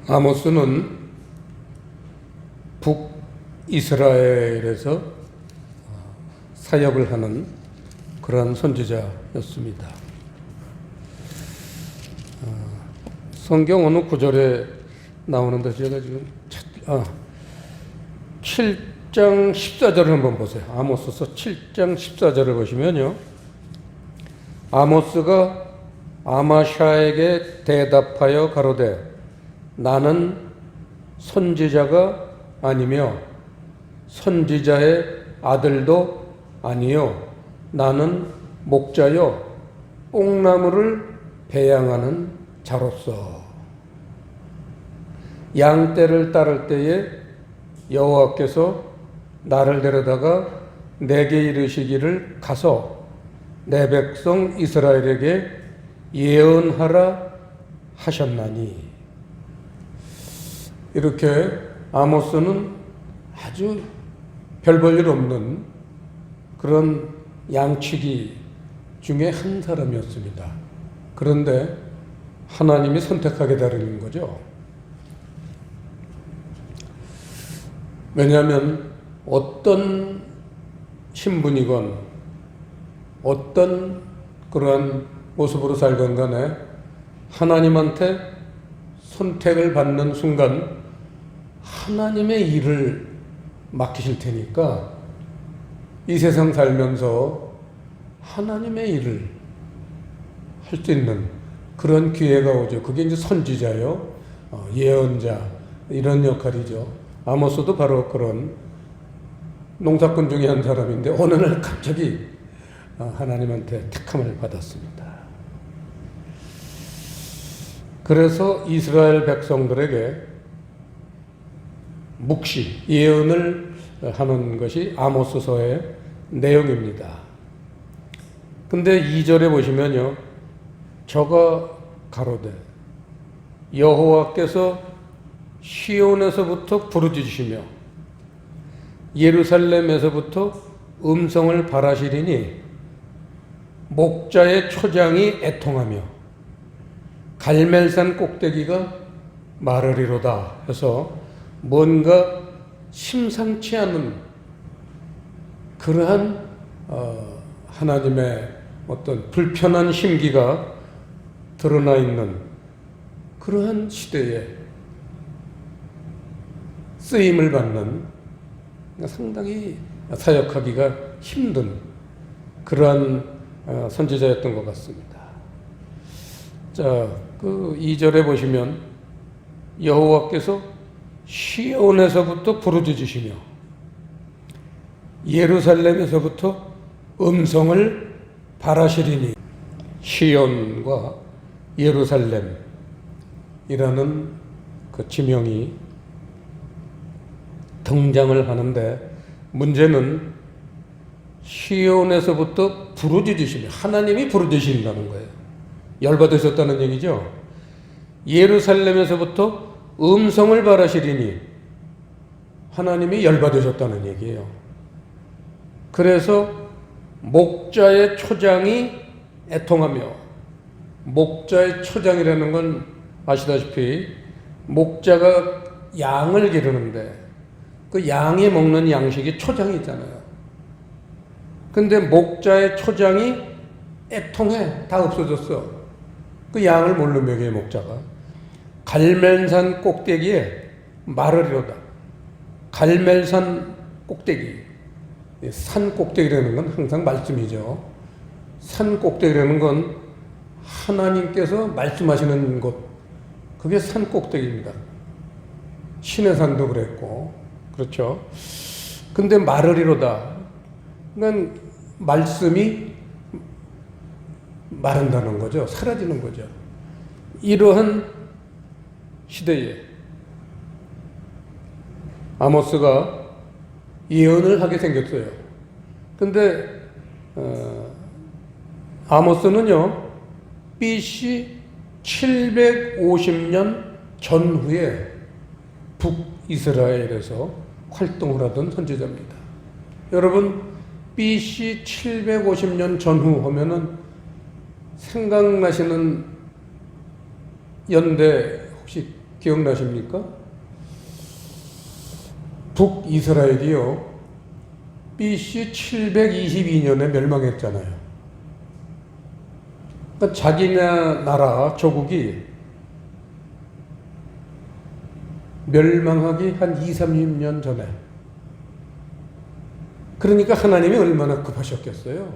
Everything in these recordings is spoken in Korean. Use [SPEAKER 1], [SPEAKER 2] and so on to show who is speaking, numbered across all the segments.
[SPEAKER 1] 아모스는 북이스라엘에서 사역을 하는 그러한 선지자였습니다. 성경 어느 구절에 나오는데 제가 지금 7장 14절을 한번 보세요. 아모스서 7장 14절을 보시면요. 아모스가 아마샤에게 대답하여 가로되 나는 선지자가 아니며 선지자의 아들도 아니요 나는 목자요 뽕나무를 배양하는 자로서 양떼를 따를 때에 여호와께서 나를 데려다가 내게 이르시기를 가서 내 백성 이스라엘에게 예언하라 하셨나니. 이렇게 아모스는 아주 별 볼 일 없는 그런 양치기 중에 한 사람이었습니다. 그런데 하나님이 선택하게 되는 거죠. 왜냐하면 어떤 신분이건 어떤 그러한 모습으로 살건 간에 하나님한테 선택을 받는 순간 하나님의 일을 맡기실 테니까 이 세상 살면서 하나님의 일을 할 수 있는 그런 기회가 오죠. 그게 이제 선지자요, 예언자 이런 역할이죠. 아모스도 바로 그런 농사꾼 중에 한 사람인데 어느 날 갑자기 하나님한테 택함을 받았습니다. 그래서 이스라엘 백성들에게 묵시, 예언을 하는 것이 아모스서의 내용입니다. 근데 2절에 보시면요. 저가 가로되 여호와께서 시온에서부터 부르짖으시며 예루살렘에서부터 음성을 발하시리니 목자의 초장이 애통하며 갈멜산 꼭대기가 마르리로다 해서 뭔가 심상치 않은 그러한 하나님의 어떤 불편한 심기가 드러나 있는 그러한 시대에 쓰임을 받는 상당히 사역하기가 힘든 그러한 선지자였던 것 같습니다. 자, 그 2절에 보시면 여호와께서 시온에서부터 부르짖으시며 예루살렘에서부터 음성을 발하시리니 시온과 예루살렘이라는 그 지명이 등장을 하는데 문제는 시온에서부터 부르짖으시며 하나님이 부르짖으신다는 거예요. 열받으셨다는 얘기죠. 예루살렘에서부터 음성을 발하시리니 하나님이 열받으셨다는 얘기예요. 그래서 목자의 초장이 애통하며 목자의 초장이라는 건 아시다시피 목자가 양을 기르는데 그 양이 먹는 양식이 초장이 있잖아요. 근데 목자의 초장이 애통해. 다 없어졌어. 그 양을 뭘로 먹여요, 목자가? 갈멜산 꼭대기에 마르리로다. 갈멜산 꼭대기. 산 꼭대기라는 건 항상 말씀이죠. 산 꼭대기라는 건 하나님께서 말씀하시는 곳. 그게 산 꼭대기입니다. 신의 산도 그랬고. 그렇죠. 근데 마르리로다. 그러니까 말씀이 마른다는 거죠. 사라지는 거죠. 이러한 시대에 아모스가 예언을 하게 생겼어요. 근데 아모스는요 BC 750년 전후에 북이스라엘에서 활동을 하던 선지자입니다. 여러분 BC 750년 전후 하면은 생각나시는 연대 혹시 기억나십니까? 북이스라엘이요, BC 722년에 멸망했잖아요. 그러니까 자기네 나라 조국이 멸망하기 한 20, 30년 전에. 그러니까 하나님이 얼마나 급하셨겠어요.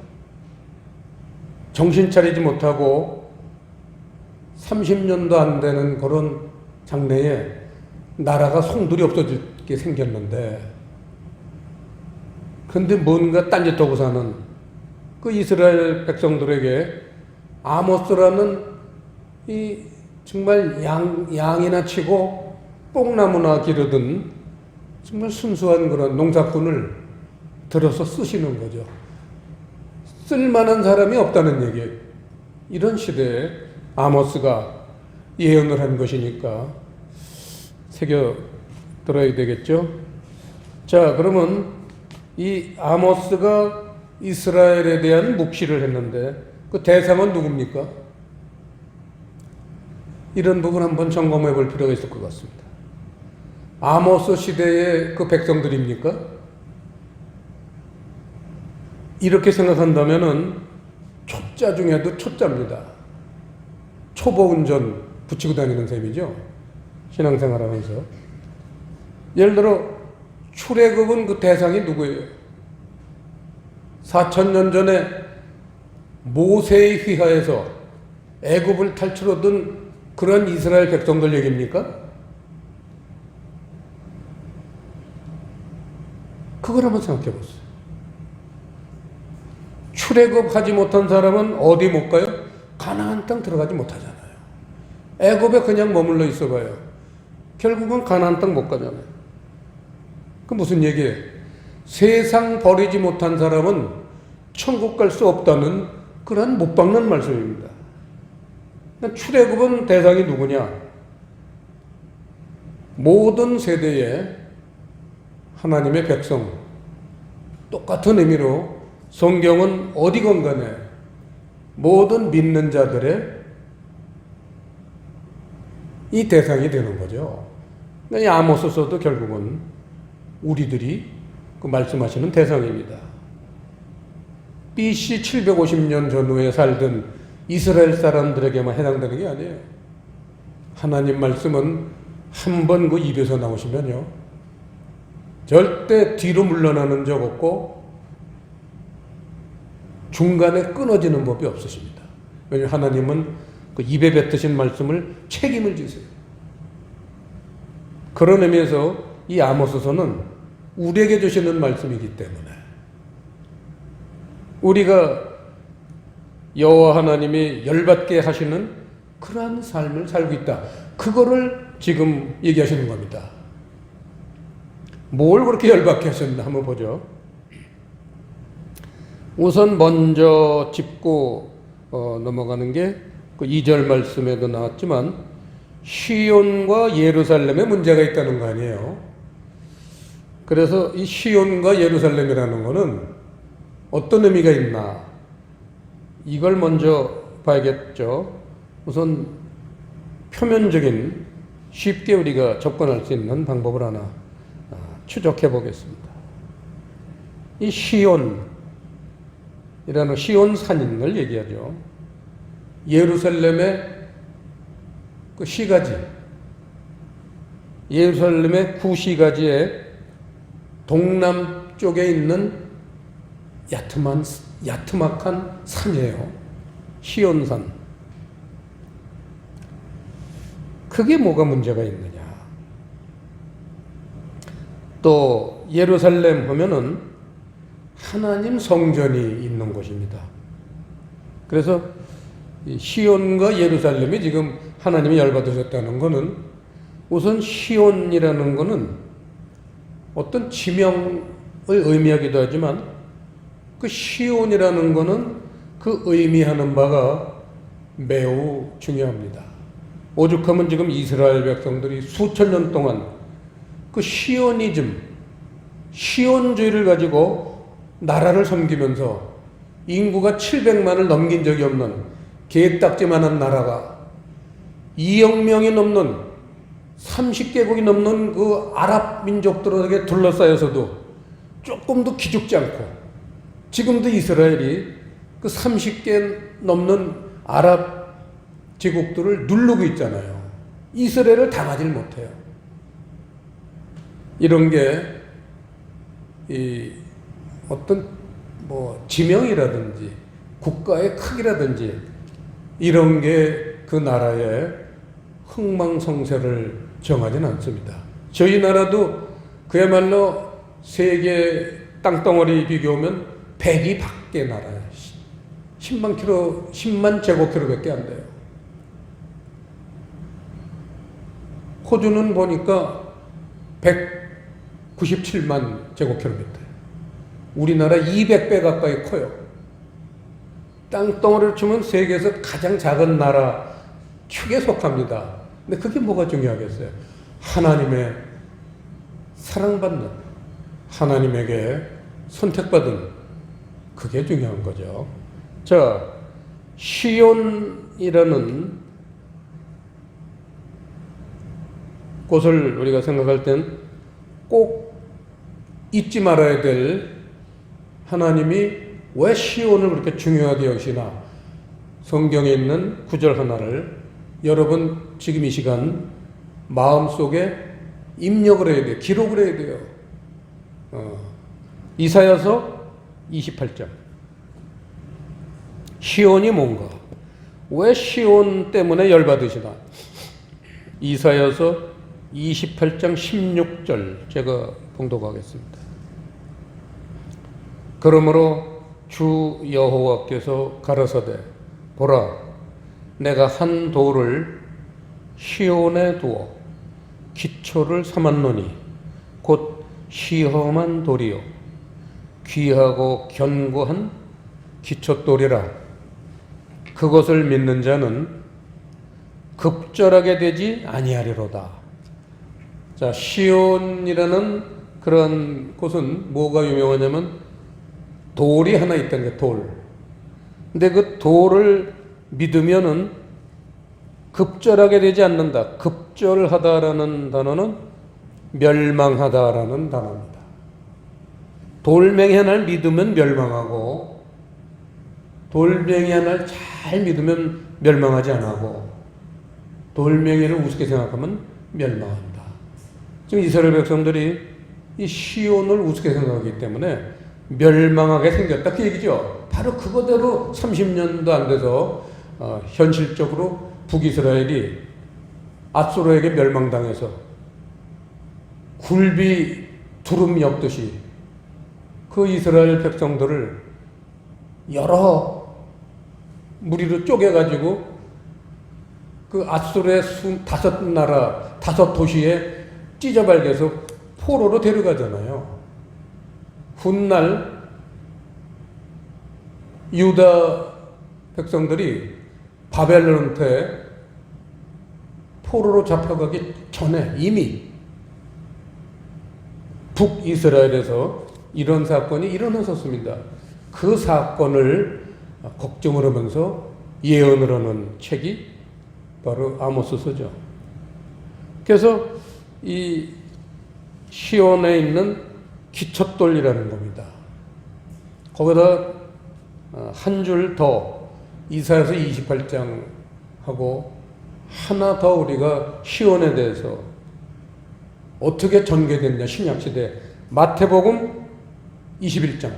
[SPEAKER 1] 정신 차리지 못하고 30년도 안 되는 그런 장래에 나라가 송두리 없어지게 생겼는데, 그런데 뭔가 딴짓하고 사는 그 이스라엘 백성들에게 아모스라는 이 정말 양이나 치고 뽕나무나 기르던 정말 순수한 그런 농사꾼을 들어서 쓰시는 거죠. 쓸만한 사람이 없다는 얘기예요. 이런 시대에 아모스가 예언을 한 것이니까 새겨 들어야 되겠죠. 자, 그러면 이 아모스가 이스라엘에 대한 묵시를 했는데 그 대상은 누굽니까? 이런 부분 한번 점검해 볼 필요가 있을 것 같습니다. 아모스 시대의 그 백성들입니까? 이렇게 생각한다면은 초짜 중에도 초짜입니다. 초보 운전 붙이고 다니는 셈이죠. 신앙생활 하면서. 예를 들어 출애굽은 그 대상이 누구예요? 4,000년 전에 모세의 휘하에서 애굽을 탈출하던 그런 이스라엘 백성들 얘기입니까? 그걸 한번 생각해 보세요. 출애굽하지 못한 사람은 어디 못 가요? 가나안 땅 들어가지 못하잖아요. 애굽에 그냥 머물러 있어봐요. 결국은 가나안 땅 못 가잖아요. 그 무슨 얘기예요? 세상 버리지 못한 사람은 천국 갈 수 없다는 그런 못 박는 말씀입니다. 출애굽은 대상이 누구냐? 모든 세대에 하나님의 백성, 똑같은 의미로 성경은 어디건 간에 모든 믿는 자들의 이 대상이 되는 거죠. 이 아모스서도 결국은 우리들이 그 말씀하시는 대상입니다. BC 750년 전후에 살던 이스라엘 사람들에게만 해당되는 게 아니에요. 하나님 말씀은 한 번 그 입에서 나오시면요, 절대 뒤로 물러나는 적 없고 중간에 끊어지는 법이 없으십니다. 왜냐하면 하나님은 그 입에 뱉으신 말씀을 책임을 지세요. 그런 의미에서 이 아모스서는 우리에게 주시는 말씀이기 때문에 우리가 여호와 하나님이 열받게 하시는 그러한 삶을 살고 있다. 그거를 지금 얘기하시는 겁니다. 뭘 그렇게 열받게 하셨나 한번 보죠. 우선 먼저 짚고 넘어가는 게 그 2절 말씀에도 나왔지만 시온과 예루살렘에 문제가 있다는 거 아니에요. 그래서 이 시온과 예루살렘이라는 거는 어떤 의미가 있나, 이걸 먼저 봐야겠죠. 우선 표면적인 쉽게 우리가 접근할 수 있는 방법을 하나 추적해 보겠습니다. 이 시온이라는 시온산인을 얘기하죠. 예루살렘의 그 시가지, 예루살렘의 구시가지의 동남쪽에 있는 야트막한 산이에요. 시온산. 그게 뭐가 문제가 있느냐. 또 예루살렘 하면은 하나님 성전이 있는 곳입니다. 그래서 시온과 예루살렘이 지금 하나님이 열받으셨다는 것은 우선 시온이라는 것은 어떤 지명을 의미하기도 하지만 그 시온이라는 것은 그 의미하는 바가 매우 중요합니다. 오죽하면 지금 이스라엘 백성들이 수천 년 동안 그 시온이즘, 시온주의를 가지고 나라를 섬기면서 인구가 700만을 넘긴 적이 없는 개딱지만한 나라가 2억 명이 넘는 30개국이 넘는 그 아랍 민족들에게 둘러싸여서도 조금도 기죽지 않고 지금도 이스라엘이 그 30개 넘는 아랍 제국들을 누르고 있잖아요. 이스라엘을 당하지 못해요. 이런 게 이 어떤 뭐 지명이라든지 국가의 크기라든지 이런 게 그 나라의 흥망성쇠를 정하지는 않습니다. 저희 나라도 그야말로 세계 땅덩어리 비교하면 100이 밖의 나라예요. 10만 제곱킬로밖에 안 돼요. 호주는 보니까 197만 제곱킬로미터. 우리나라 200배 가까이 커요. 땅덩어리를 치면 세계에서 가장 작은 나라 축에 속합니다. 근데 그게 뭐가 중요하겠어요? 하나님의 사랑받는, 하나님에게 선택받은 그게 중요한 거죠. 자, 시온이라는 곳을 우리가 생각할 땐 꼭 잊지 말아야 될 하나님이 왜 시온을 그렇게 중요하게 여기시나 성경에 있는 구절 하나를 여러분 지금 이 시간 마음속에 입력을 해야 돼요. 기록을 해야 돼요. 이사야서 28장. 시온이 뭔가? 왜 시온 때문에 열받으시나? 이사야서 28장 16절 제가 봉독하겠습니다. 그러므로 주 여호와께서 가라사대 보라 내가 한 돌을 시온에 두어 기초를 삼았노니 곧 시험한 돌이요 귀하고 견고한 기초돌이라 그것을 믿는 자는 급절하게 되지 아니하리로다. 자, 시온이라는 그런 곳은 뭐가 유명하냐면 돌이 하나 있다는 게 돌. 근데 그 돌을 믿으면은 급절하게 되지 않는다. 급절하다라는 단어는 멸망하다라는 단어입니다. 돌멩이 하나를 믿으면 멸망하고 돌멩이 하나를 잘 믿으면 멸망하지 않고 돌멩이를 우습게 생각하면 멸망한다. 지금 이스라엘 백성들이 이 시온을 우습게 생각하기 때문에 멸망하게 생겼다 그 얘기죠. 바로 그거대로 30년도 안 돼서 현실적으로 북이스라엘이 앗소로에게 멸망당해서 굴비 두름 엮듯이 그 이스라엘 백성들을 여러 무리로 쪼개가지고 그 앗소로의 5나라 5도시에 찢어발겨서 포로로 데려가잖아요. 훗날 유다 백성들이 바벨론한테 포로로 잡혀가기 전에 이미 북이스라엘에서 이런 사건이 일어났었습니다. 그 사건을 걱정을 하면서 예언을 하는 책이 바로 아모스서죠. 그래서 이 시온에 있는 기초돌이라는 겁니다. 거기다 한 줄 더 이사야서 28장하고 하나 더 우리가 시온에 대해서 어떻게 전개됐냐 신약시대 마태복음 21장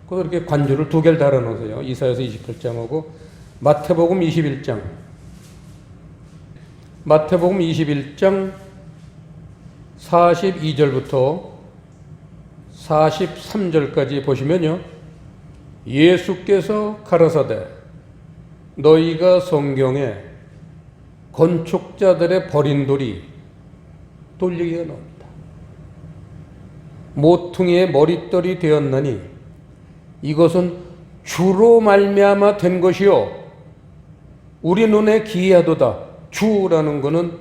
[SPEAKER 1] 거기다 이렇게 관주를 2개를 달아놓으세요. 이사야서 28장하고 마태복음 21장 마태복음 21장 42절부터 43절까지 보시면요. 예수께서 가라사대 너희가 성경에 건축자들의 버린 돌이 돌리기가 나옵니다. 모퉁이의 머릿돌이 되었나니 이것은 주로 말미암아 된 것이요 우리 눈에 기이하도다. 주라는 것은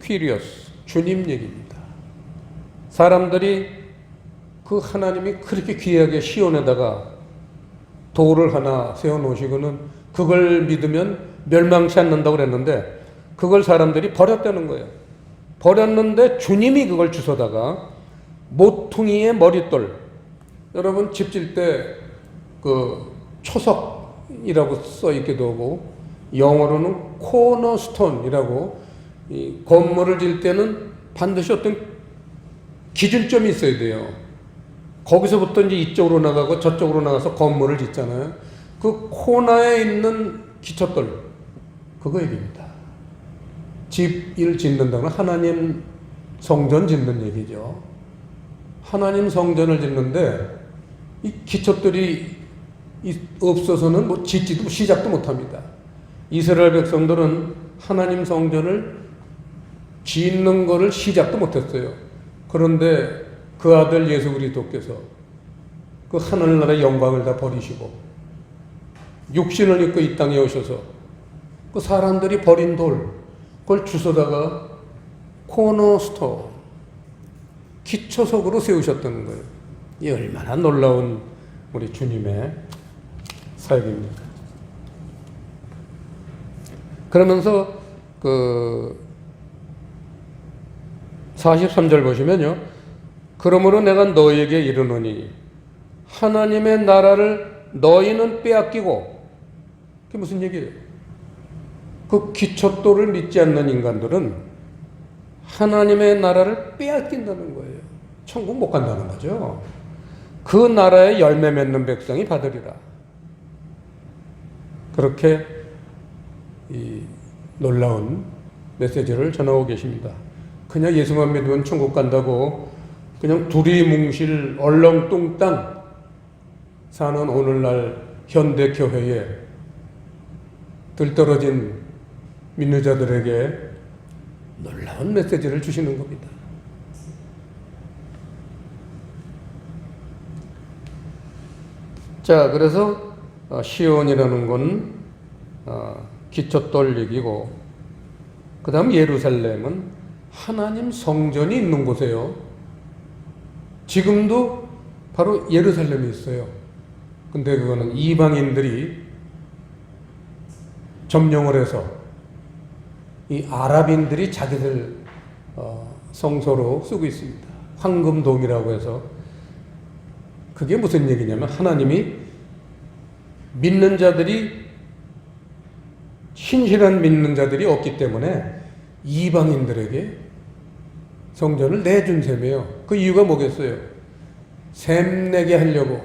[SPEAKER 1] 퀴리어스 주님 얘기입니다. 사람들이 그 하나님이 그렇게 귀하게 시온에다가 돌을 하나 세워놓으시고는 그걸 믿으면 멸망치 않는다고 그랬는데 그걸 사람들이 버렸다는 거예요. 버렸는데 주님이 그걸 주워다가 모퉁이의 머릿돌, 여러분 집 질 때 그 초석이라고 써 있기도 하고 영어로는 코너스톤이라고, 이 건물을 질 때는 반드시 어떤 기준점이 있어야 돼요. 거기서부터 이제 이쪽으로 나가고 저쪽으로 나가서 건물을 짓잖아요. 그 코너에 있는 기초돌, 그거 얘기입니다. 집을 짓는다는 하나님 성전 짓는 얘기죠. 하나님 성전을 짓는데 이 기초돌이 없어서는 뭐 짓지도 시작도 못합니다. 이스라엘 백성들은 하나님 성전을 짓는 거를 시작도 못했어요. 그런데 그 아들 예수 그리스도께서 그 하늘나라의 영광을 다 버리시고 육신을 입고 이 땅에 오셔서 그 사람들이 버린 돌, 그걸 주워다가 코너스톤, 기초석으로 세우셨다는 거예요. 이 얼마나 놀라운 우리 주님의 사역입니까? 그러면서 그 43절 보시면요. 그러므로 내가 너희에게 이르노니 하나님의 나라를 너희는 빼앗기고, 그게 무슨 얘기예요? 그 기초돌을 믿지 않는 인간들은 하나님의 나라를 빼앗긴다는 거예요. 천국 못 간다는 거죠. 그 나라에 열매 맺는 백성이 받으리라. 그렇게 이 놀라운 메시지를 전하고 계십니다. 그냥 예수만 믿으면 천국 간다고 그냥 두리뭉실 얼렁뚱땅 사는 오늘날 현대 교회에 들떨어진 믿는 자들에게 놀라운 메시지를 주시는 겁니다. 자, 그래서 시온이라는 건 기초돌 얘기고, 그 다음 예루살렘은 하나님 성전이 있는 곳이에요. 지금도 바로 예루살렘이 있어요. 근데 그거는 이방인들이 점령을 해서 이 아랍인들이 자기들 성소로 쓰고 있습니다. 황금동이라고 해서. 그게 무슨 얘기냐면 하나님이 믿는 자들이, 신실한 믿는 자들이 없기 때문에 이방인들에게 성전을 내준 셈이에요. 그 이유가 뭐겠어요? 샘내게 하려고.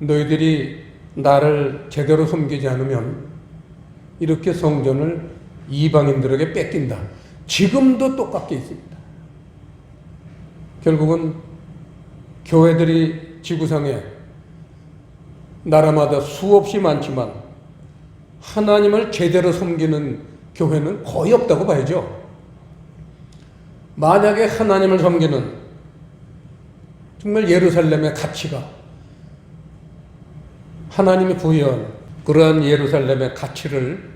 [SPEAKER 1] 너희들이 나를 제대로 섬기지 않으면 이렇게 성전을 이방인들에게 뺏긴다. 지금도 똑같게 있습니다. 결국은 교회들이 지구상에 나라마다 수없이 많지만 하나님을 제대로 섬기는 교회는 거의 없다고 봐야죠. 만약에 하나님을 섬기는 정말 예루살렘의 가치가, 하나님이 부여한 그러한 예루살렘의 가치를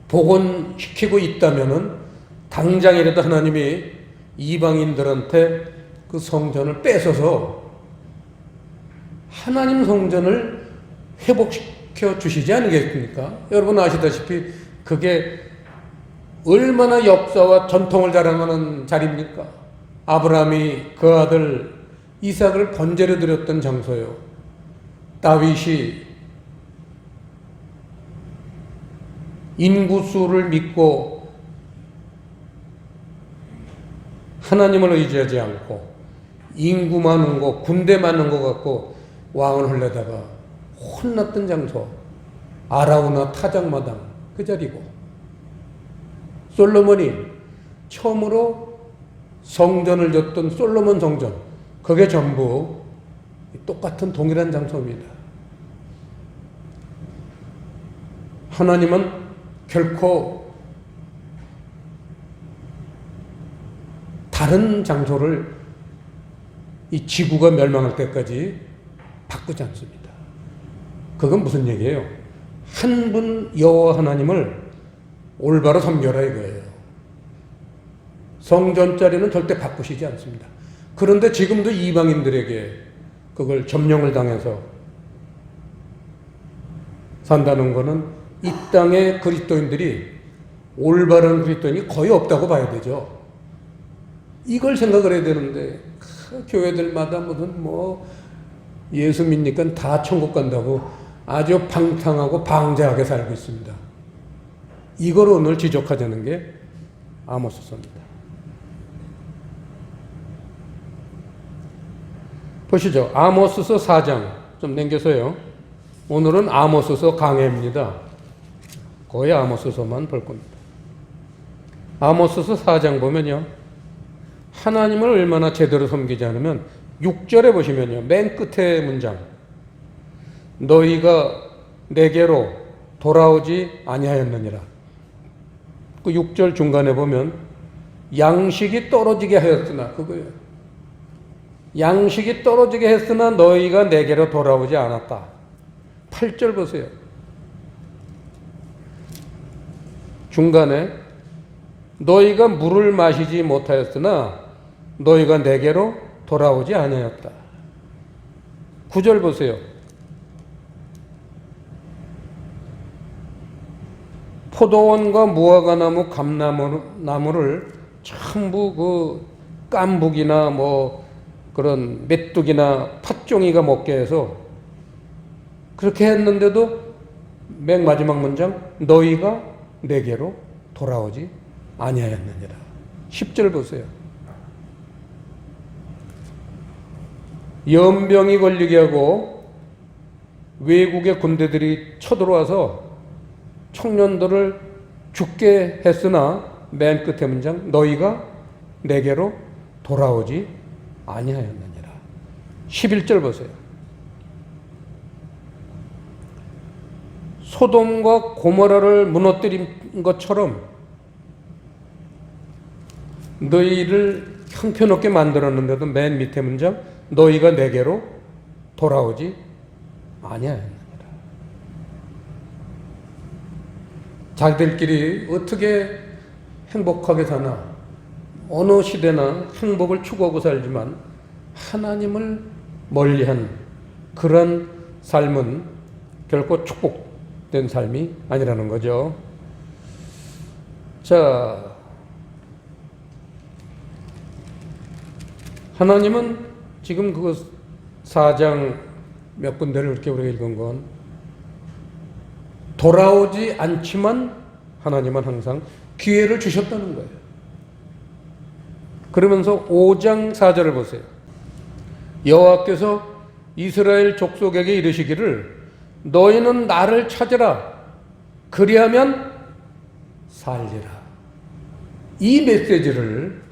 [SPEAKER 1] 복원시키고 있다면은 당장이라도 하나님이 이방인들한테 그 성전을 뺏어서 하나님 성전을 회복시켜 주시지 않겠습니까? 여러분 아시다시피 그게 얼마나 역사와 전통을 자랑하는 자리입니까? 아브라함이 그 아들 이삭을 번제로 드렸던 장소요. 다윗이 인구수를 믿고 하나님을 의지하지 않고 인구 많은 거, 군대 많은 거 갖고 왕을 하려다가 혼났던 장소, 아라우나 타작마당 그 자리고, 솔로몬이 처음으로 성전을 졌던 솔로몬 성전, 그게 전부 똑같은 동일한 장소입니다. 하나님은 결코 다른 장소를 이 지구가 멸망할 때까지 바꾸지 않습니다. 그건 무슨 얘기예요? 한 분 여호와 하나님을 올바로 섬겨라 이거예요. 성전 자리는 절대 바꾸시지 않습니다. 그런데 지금도 이방인들에게 그걸 점령을 당해서 산다는 것은 이 땅의 그리스도인들이 올바른 그리스도인이 거의 없다고 봐야 되죠. 이걸 생각을 해야 되는데 교회들마다 무슨 뭐 예수 믿니까 다 천국 간다고 아주 방탕하고 방자하게 살고 있습니다. 이걸 오늘 지적하자는 게 아모스서입니다. 보시죠. 아모스서 4장 좀 넘겨서요. 오늘은 아모스서 강해입니다. 거의 아모스서만 볼 겁니다. 아모스서 4장 보면요. 하나님을 얼마나 제대로 섬기지 않으면 6절에 보시면요. 맨 끝에 문장. 너희가 내게로 돌아오지 아니하였느니라. 그 6절 중간에 보면 양식이 떨어지게 하였으나 그거예요. 양식이 떨어지게 했으나 너희가 내게로 돌아오지 않았다. 8절 보세요. 중간에 너희가 물을 마시지 못하였으나 너희가 내게로 돌아오지 아니하였다. 9절 보세요. 포도원과 무화과나무, 감나무를 전부 그 깐북이나 뭐 그런 메뚜기나 팥종이가 먹게 해서 그렇게 했는데도 맨 마지막 문장 너희가 내게로 돌아오지 아니하였느니라. 10절 보세요. 연병이 걸리게 하고 외국의 군대들이 쳐들어와서 청년들을 죽게 했으나 맨 끝에 문장 너희가 내게로 돌아오지 아니하였느니라. 11절 보세요. 소돔과 고모라를 무너뜨린 것처럼 너희를 형편없게 만들었는데도 맨 밑에 문장 너희가 내게로 돌아오지 아니하였느니라. 자기들끼리 어떻게 행복하게 사나 어느 시대나 행복을 추구하고 살지만 하나님을 멀리한 그런 삶은 결코 축복된 삶이 아니라는 거죠. 자, 하나님은 지금 그 4장 몇 군데를 이렇게 우리가 읽은 건 돌아오지 않지만 하나님은 항상 기회를 주셨다는 거예요. 그러면서 5장 4절을 보세요. 여호와께서 이스라엘 족속에게 이르시기를 너희는 나를 찾으라 그리하면 살리라. 이 메시지를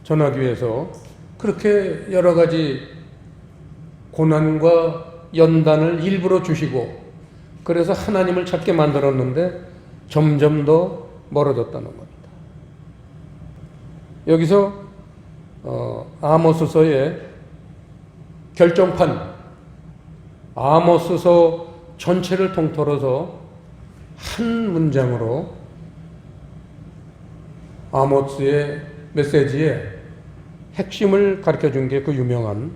[SPEAKER 1] 전하기 위해서 그렇게 여러 가지 고난과 연단을 일부러 주시고 그래서 하나님을 찾게 만들었는데 점점 더 멀어졌다는 겁니다. 여기서 아모스서의 결정판, 아모스서 전체를 통틀어서 한 문장으로 아모스의 메시지의 핵심을 가르쳐준 게 그 유명한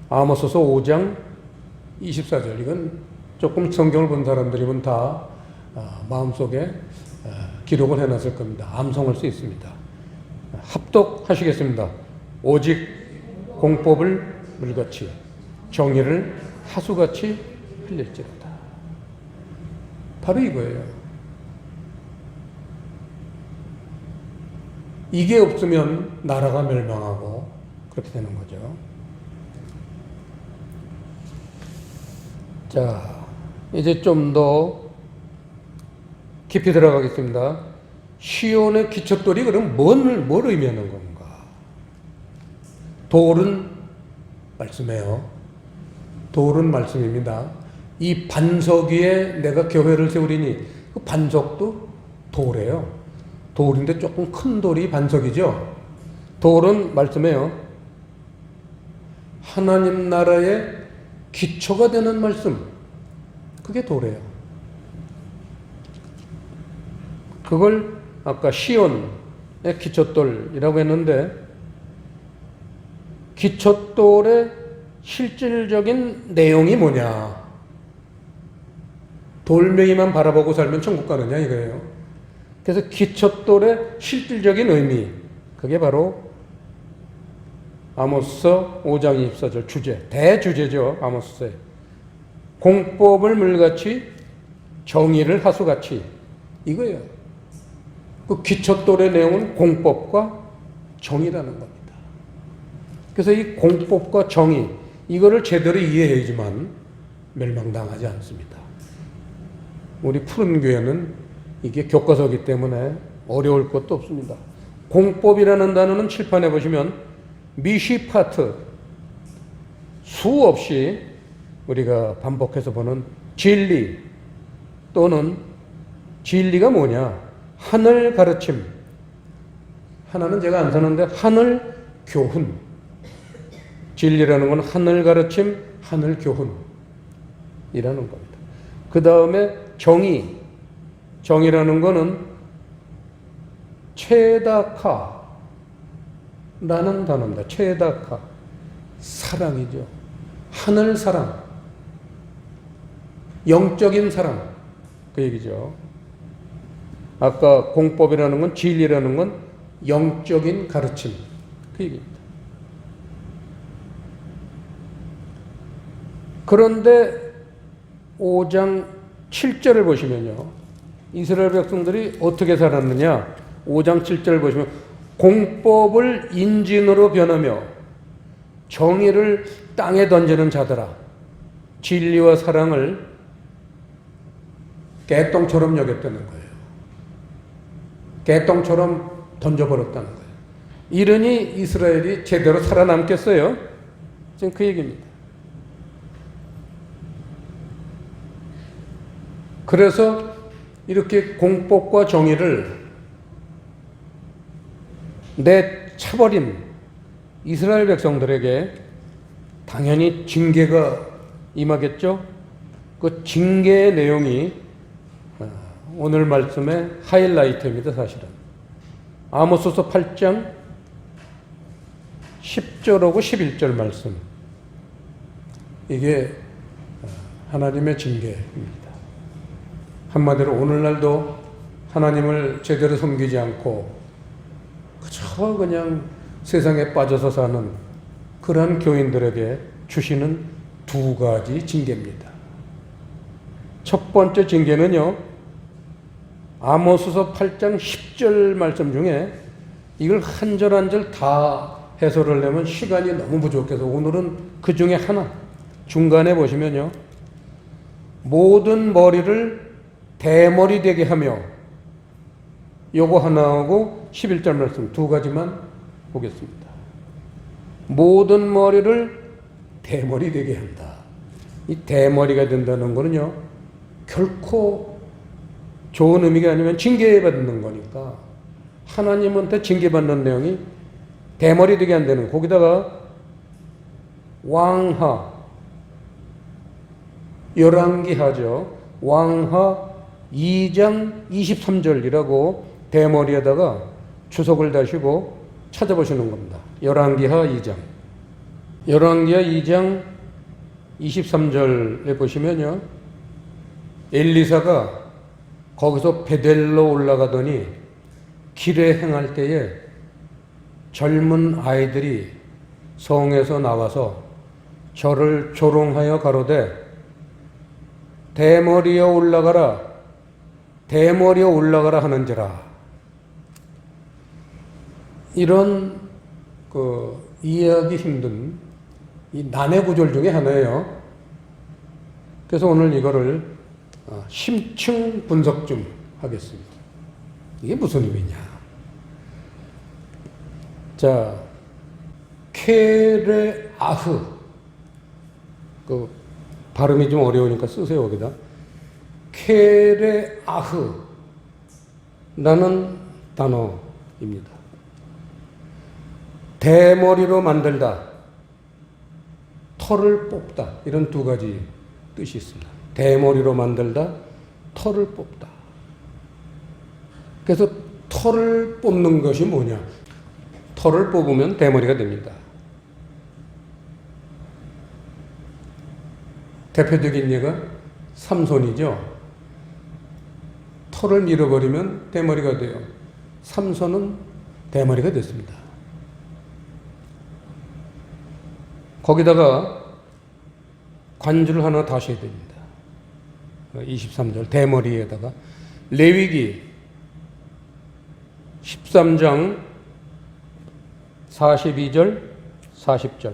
[SPEAKER 1] 아모스서 5장 24절. 이건 조금 성경을 본 사람들이면 다 마음속에 기록을 해놨을 겁니다. 암송할 수 있습니다. 합독하시겠습니다. 오직 공법을 물같이 정의를 하수같이 흘릴지로다. 바로 이거예요. 이게 없으면 나라가 멸망하고 그렇게 되는 거죠. 자, 이제 좀 더 깊이 들어가겠습니다. 시온의 기초돌이 그럼 뭘 의미하는 건가? 돌은 말씀이에요. 돌은 말씀입니다. 이 반석 위에 내가 교회를 세우리니 그 반석도 돌이에요. 돌인데 조금 큰 돌이 반석이죠. 돌은 말씀이에요. 하나님 나라의 기초가 되는 말씀, 그게 돌이에요. 그걸 아까 시온의 기초돌이라고 했는데 기초돌의 실질적인 내용이 뭐냐? 돌멩이만 바라보고 살면 천국 가느냐 이거예요. 그래서 기초돌의 실질적인 의미, 그게 바로 아모스서 5장 24절 주제, 대주제죠. 아모스서의 공법을 물같이 정의를 하수같이, 이거예요. 그 기초돌의 내용은 공법과 정의라는 겁니다. 그래서 이 공법과 정의, 이거를 제대로 이해해야지만 멸망당하지 않습니다. 우리 푸른 교회는 이게 교과서이기 때문에 어려울 것도 없습니다. 공법이라는 단어는 칠판에 보시면 미시파트, 수없이 우리가 반복해서 보는 진리, 또는 진리가 뭐냐? 하늘 가르침. 하나는 제가 안 사는데 하늘 교훈. 진리라는 건 하늘 가르침, 하늘 교훈이라는 겁니다. 그 다음에 정의. 정의라는 거는 체다카라는 단어입니다. 체다카. 사랑이죠. 하늘 사랑. 영적인 사랑. 그 얘기죠. 아까 공법이라는 건, 진리라는 건 영적인 가르침. 그 얘기입니다. 그런데 5장 7절을 보시면요. 이스라엘 백성들이 어떻게 살았느냐. 5장 7절을 보시면 공법을 인진으로 변하며 정의를 땅에 던지는 자들아, 진리와 사랑을 개똥처럼 여겼다는 거예요. 개똥처럼 던져버렸다는 거예요. 이러니 이스라엘이 제대로 살아남겠어요? 지금 그 얘기입니다. 그래서 이렇게 공법과 정의를 내쳐버린 이스라엘 백성들에게 당연히 징계가 임하겠죠? 그 징계의 내용이 오늘 말씀의 하이라이트입니다, 사실은. 아모스서 8장 10절하고 11절 말씀. 이게 하나님의 징계입니다. 한마디로 오늘날도 하나님을 제대로 섬기지 않고 그저 그냥 세상에 빠져서 사는 그런 교인들에게 주시는 두 가지 징계입니다. 첫 번째 징계는요, 아모스서 8장 10절 말씀 중에 이걸 한 절 한 절 다 해설을 내면 시간이 너무 부족해서 오늘은 그 중에 하나, 중간에 보시면요, 모든 머리를 대머리 되게 하며, 요거 하나하고 11절 말씀 두 가지만 보겠습니다. 모든 머리를 대머리 되게 한다. 이 대머리가 된다는 거는요, 결코 좋은 의미가 아니면 징계받는 거니까 하나님한테 징계받는 내용이 대머리 되게 한다는, 거기다가 왕하, 열왕기하죠. 왕하 2장 23절이라고 대머리에다가 주석을 다시고 찾아보시는 겁니다. 열왕기하 2장. 열왕기하 2장 23절에 보시면요, 엘리사가 거기서 베델로 올라가더니 길에 행할 때에 젊은 아이들이 성에서 나와서 저를 조롱하여 가로되 대머리에 올라가라, 대머리에 올라가라 하는지라. 이런 이해하기 힘든 이 난해 구절 중에 하나예요. 그래서 오늘 이거를 심층 분석 좀 하겠습니다. 이게 무슨 의미냐. 자, 케레아흐. 발음이 좀 어려우니까 쓰세요, 여기다. 케레아흐 라는 단어입니다. 대머리로 만들다, 털을 뽑다, 이런 두 가지 뜻이 있습니다. 대머리로 만들다, 털을 뽑다. 그래서 털을 뽑는 것이 뭐냐? 털을 뽑으면 대머리가 됩니다. 대표적인 예가 삼손이죠. 털을 밀어버리면 대머리가 돼요. 삼손은 대머리가 됐습니다. 거기다가 관주를 하나 다시 해야 됩니다. 23절 대머리에다가 레위기 13장 42절 40절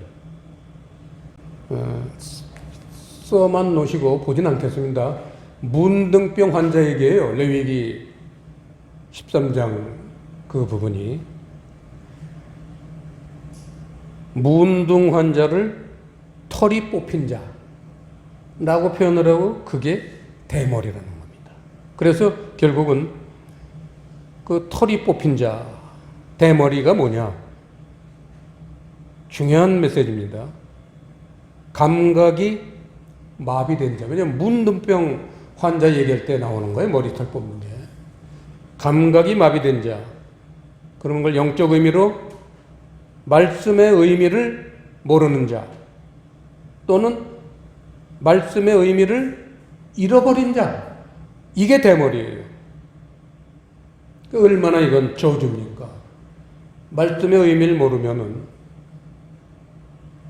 [SPEAKER 1] 써만 놓으시고 보진 않겠습니다. 문둥병 환자 얘기예요. 레위기 13장 그 부분이 문둥 환자를 털이 뽑힌 자라고 표현을 하고 그게 대머리라는 겁니다. 그래서 결국은 그 털이 뽑힌 자, 대머리가 뭐냐? 중요한 메시지입니다. 감각이 마비된 자. 왜냐하면 문둥병 환자 얘기할 때 나오는 거예요. 머리털 뽑는 게. 감각이 마비된 자. 그런 걸 영적 의미로 말씀의 의미를 모르는 자. 또는 말씀의 의미를 잃어버린 자. 이게 대머리예요. 얼마나 이건 저주입니까? 말씀의 의미를 모르면은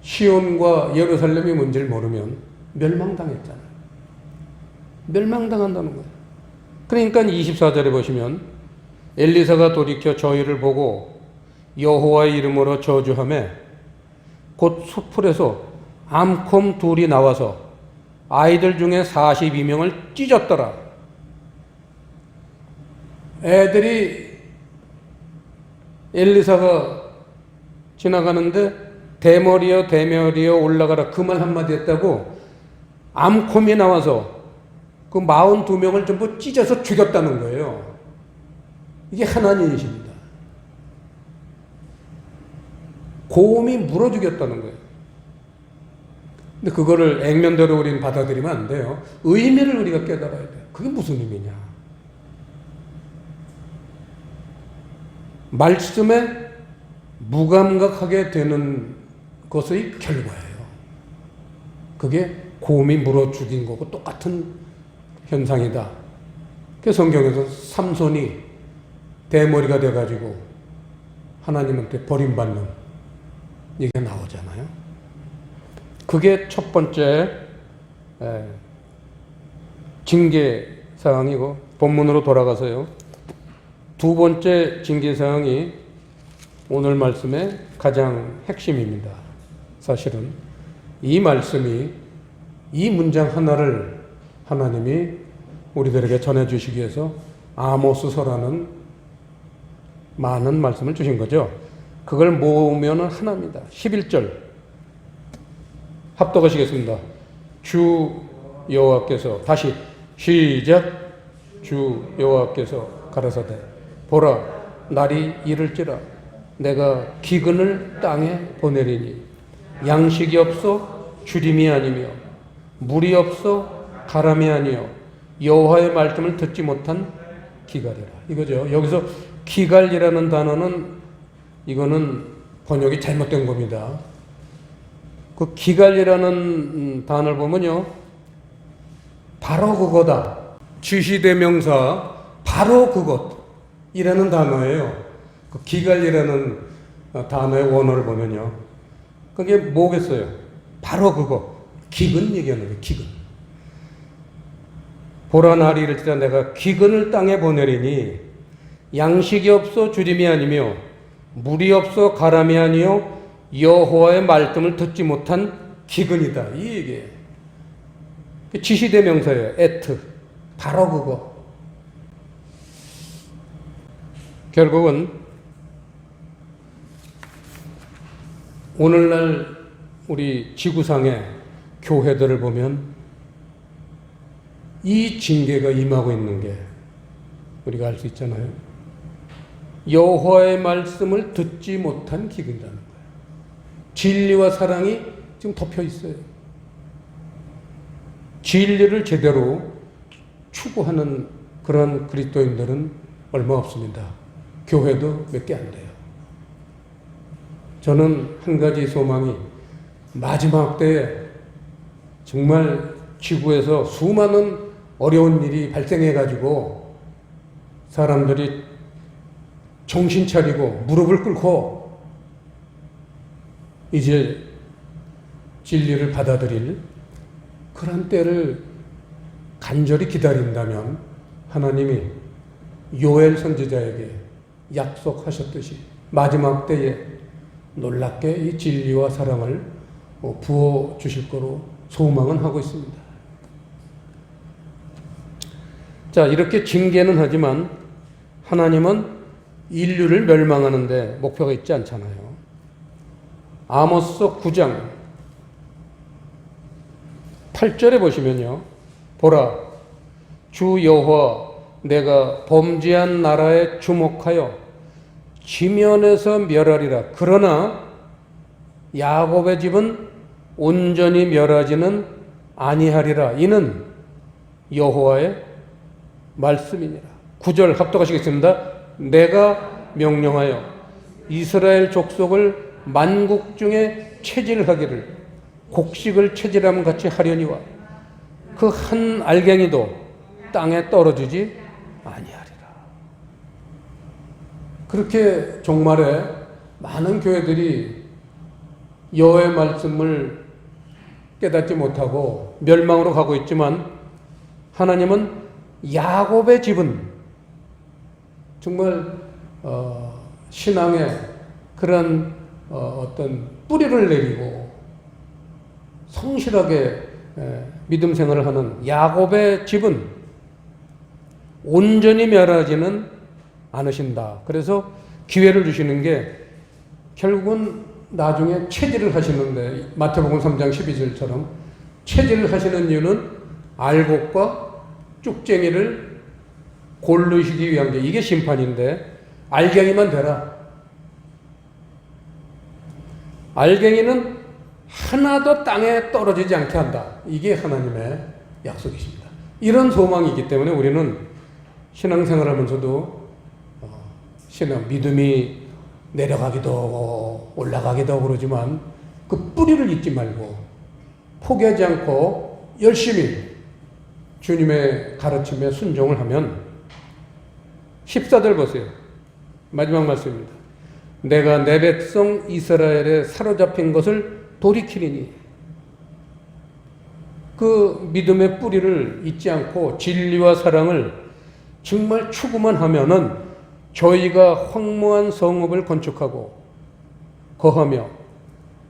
[SPEAKER 1] 시온과 예루살렘의 문제를 모르면 멸망당했잖아요. 멸망당한다는 거예요. 그러니까 24절에 보시면 엘리사가 돌이켜 저희를 보고 여호와의 이름으로 저주하며 곧 수풀에서 암콤 둘이 나와서 아이들 중에 42명을 찢었더라. 애들이 엘리사가 지나가는데 대머리여 올라가라 그 말 한마디 했다고 암콤이 나와서 그 42명을 전부 찢어서 죽였다는 거예요. 이게 하나님이십니다. 곰이 물어 죽였다는 거예요. 근데 그거를 액면대로 우리는 받아들이면 안 돼요. 의미를 우리가 깨달아야 돼요. 그게 무슨 의미냐? 말씀에 무감각하게 되는 것의 결과예요. 그게 곰이 물어 죽인 거고 똑같은 현상이다. 그 성경에서 삼손이 대머리가 돼가지고 하나님한테 버림받는 얘기가 나오잖아요. 그게 첫 번째 징계 사항이고 본문으로 돌아가서요. 두 번째 징계 사항이 오늘 말씀의 가장 핵심입니다. 사실은 이 말씀이 이 문장 하나를 하나님이 우리들에게 전해주시기 위해서 아모스서라는 많은 말씀을 주신 거죠. 그걸 모으면 하나입니다. 11절 합독하시겠습니다. 주 여호와께서 다시 시작. 주 여호와께서 가라사대 보라 날이 이를지라 내가 기근을 땅에 보내리니 양식이 없어 주림이 아니며 물이 없어 가람이 아니요 여호와의 말씀을 듣지 못한 기갈이라. 이거죠. 여기서 기갈이라는 단어는 이거는 번역이 잘못된 겁니다. 그 기갈이라는 단어를 보면요. 바로 그거다. 주시대명사 바로 그것이라는 단어예요. 그 기갈이라는 단어의 원어를 보면요. 그게 뭐겠어요? 바로 그거. 기근 얘기하는 거예요. 기근. 보라 날이 이를지라 내가 기근을 땅에 보내리니 양식이 없어 주림이 아니며 물이 없어 가람이 아니요 여호와의 말씀을 듣지 못한 기근이다. 이 얘기예요. 지시대명사예요. 에트. 바로 그거. 결국은 오늘날 우리 지구상의 교회들을 보면 이 징계가 임하고 있는 게 우리가 알 수 있잖아요. 여호와의 말씀을 듣지 못한 기근이라는 거예요. 진리와 사랑이 지금 덮여 있어요. 진리를 제대로 추구하는 그런 그리스도인들은 얼마 없습니다. 교회도 몇 개 안 돼요. 저는 한 가지 소망이 마지막 때에 정말 지구에서 수많은 어려운 일이 발생해가지고 사람들이 정신 차리고 무릎을 꿇고 이제 진리를 받아들일 그런 때를 간절히 기다린다면 하나님이 요엘 선지자에게 약속하셨듯이 마지막 때에 놀랍게 이 진리와 사랑을 부어 주실 거로 소망은 하고 있습니다. 자, 이렇게 징계는 하지만 하나님은 인류를 멸망하는데 목표가 있지 않잖아요. 아모스 9장 8절에 보시면요. 보라, 주 여호와 내가 범죄한 나라에 주목하여 지면에서 멸하리라. 그러나 야곱의 집은 온전히 멸하지는 아니하리라. 이는 여호와의 말씀이니라. 9절 합독하시겠습니다. 내가 명령하여 이스라엘 족속을 만국 중에 체질하기를 곡식을 체질함 같이 하려니와 그 한 알갱이도 땅에 떨어지지 아니하리라. 그렇게 종말에 많은 교회들이 여호와의 말씀을 깨닫지 못하고 멸망으로 가고 있지만 하나님은 야곱의 집은 정말 신앙의 그런 어떤 뿌리를 내리고 성실하게 믿음 생활을 하는 야곱의 집은 온전히 멸하지는 않으신다. 그래서 기회를 주시는 게 결국은 나중에 체질을 하시는데 마태복음 3장 12절처럼 체질을 하시는 이유는 알곡과 쭉쟁이를 고르시기 위한 게 이게 심판인데 알갱이만 되라. 알갱이는 하나도 땅에 떨어지지 않게 한다. 이게 하나님의 약속이십니다. 이런 소망이 있기 때문에 우리는 신앙생활 하면서도 신앙 믿음이 내려가기도 하고 올라가기도 하고 그러지만 그 뿌리를 잊지 말고 포기하지 않고 열심히 주님의 가르침에 순종을 하면 14절 보세요. 마지막 말씀입니다. 내가 내 백성 이스라엘에 사로잡힌 것을 돌이키리니. 그 믿음의 뿌리를 잊지 않고 진리와 사랑을 정말 추구만 하면은 저희가 황무한 성읍을 건축하고 거하며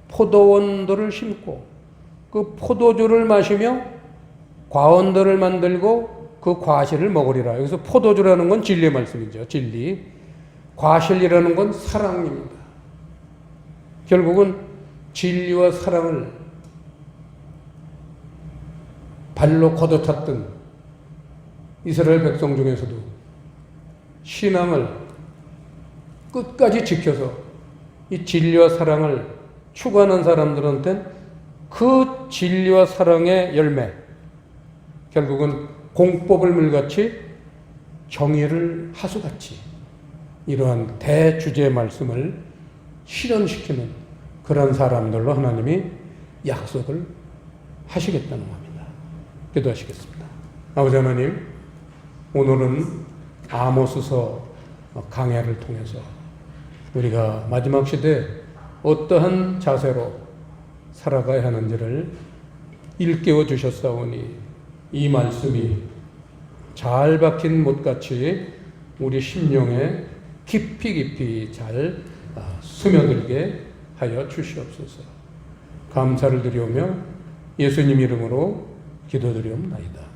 [SPEAKER 1] 포도원들을 심고 그 포도주를 마시며 과원들을 만들고 그 과실을 먹으리라. 여기서 포도주라는 건 진리의 말씀이죠. 진리. 과실이라는 건 사랑입니다. 결국은 진리와 사랑을 발로 걷어찼던 이스라엘 백성 중에서도 신앙을 끝까지 지켜서 이 진리와 사랑을 추구하는 사람들한테는 그 진리와 사랑의 열매, 결국은 공법을 물같이 정의를 하수같이 이러한 대주제의 말씀을 실현시키는 그런 사람들로 하나님이 약속을 하시겠다는 겁니다. 기도하시겠습니다. 아버지 하나님, 오늘은 아모스서 강해를 통해서 우리가 마지막 시대에 어떠한 자세로 살아가야 하는지를 일깨워 주셨사오니 이 말씀이 잘 박힌 못같이 우리 심령에 깊이 잘 스며들게 하여 주시옵소서. 감사를 드리오며 예수님 이름으로 기도드리옵나이다.